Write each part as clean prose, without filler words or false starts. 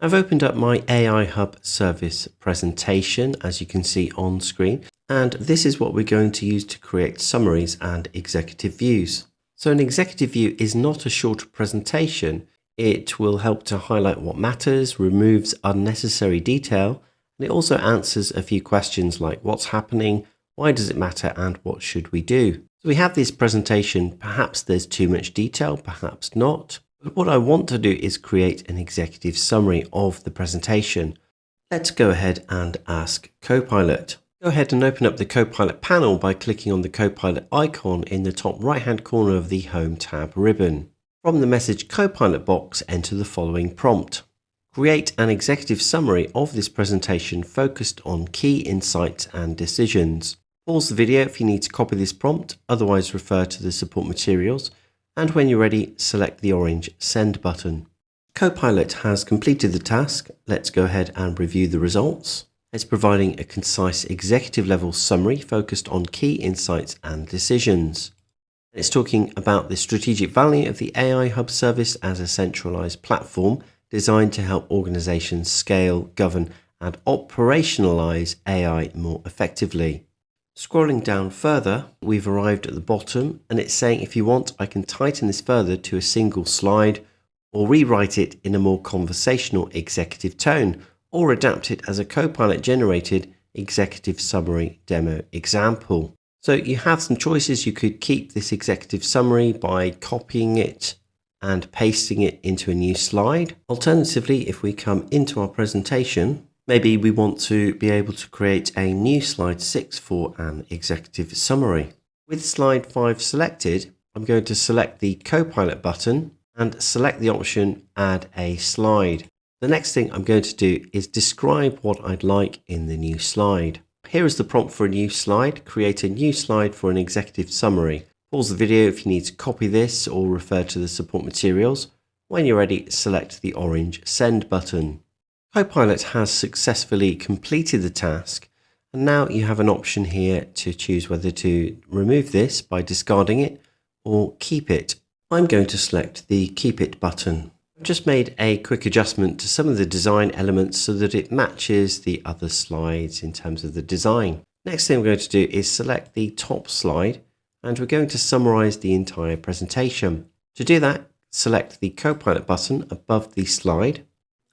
I've opened up my AI Hub service presentation, as you can see on screen, and this is what we're going to use to create summaries and executive views. So an executive view is not a short presentation. It will help to highlight what matters, removes unnecessary detail, and it also answers a few questions like what's happening, why does it matter, and what should we do? So we have this presentation. Perhaps there's too much detail, perhaps not. But what I want to do is create an executive summary of the presentation. Let's go ahead and ask Copilot. Go ahead and open up the Copilot panel by clicking on the Copilot icon in the top right-hand corner of the Home tab ribbon. From the Message Copilot box, enter the following prompt. Create an executive summary of this presentation focused on key insights and decisions. Pause the video if you need to copy this prompt, otherwise refer to the support materials. And when you're ready, select the orange Send button. Copilot has completed the task. Let's go ahead and review the results. It's providing a concise executive level summary focused on key insights and decisions. It's talking about the strategic value of the AI Hub service as a centralized platform designed to help organizations scale, govern, and operationalize AI more effectively. Scrolling down further, we've arrived at the bottom, and it's saying if you want, I can tighten this further to a single slide, or rewrite it in a more conversational executive tone, or adapt it as a Copilot generated executive summary demo example. So you have some choices. You could keep this executive summary by copying it and pasting it into a new slide. Alternatively, if we come into our presentation, maybe we want to be able to create a new slide 6 for an executive summary. With slide 5 selected, I'm going to select the Copilot button and select the option Add a Slide. The next thing I'm going to do is describe what I'd like in the new slide. Here is the prompt for a new slide. Create a new slide for an executive summary. Pause the video if you need to copy this or refer to the support materials. When you're ready, select the orange Send button. Copilot has successfully completed the task, and now you have an option here to choose whether to remove this by discarding it or keep it. I'm going to select the Keep It button. I've just made a quick adjustment to some of the design elements so that it matches the other slides in terms of the design. Next thing we're going to do is select the top slide, and we're going to summarize the entire presentation. To do that, select the Copilot button above the slide,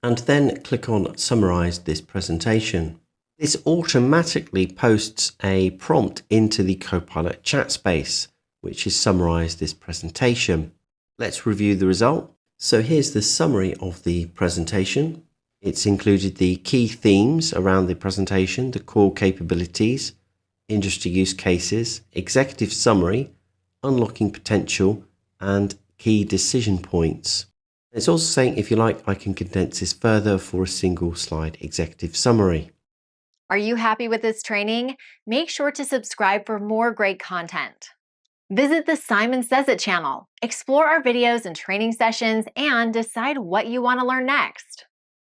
and then click on Summarize this presentation. This automatically posts a prompt into the Copilot chat space, which is Summarize this presentation. Let's review the result. So here's the summary of the presentation. It's included the key themes around the presentation, the core capabilities, industry use cases, executive summary, unlocking potential, and key decision points. It's also saying, if you like, I can condense this further for a single slide executive summary. Are you happy with this training? Make sure to subscribe for more great content. Visit the Simon Says It channel, explore our videos and training sessions, and decide what you want to learn next.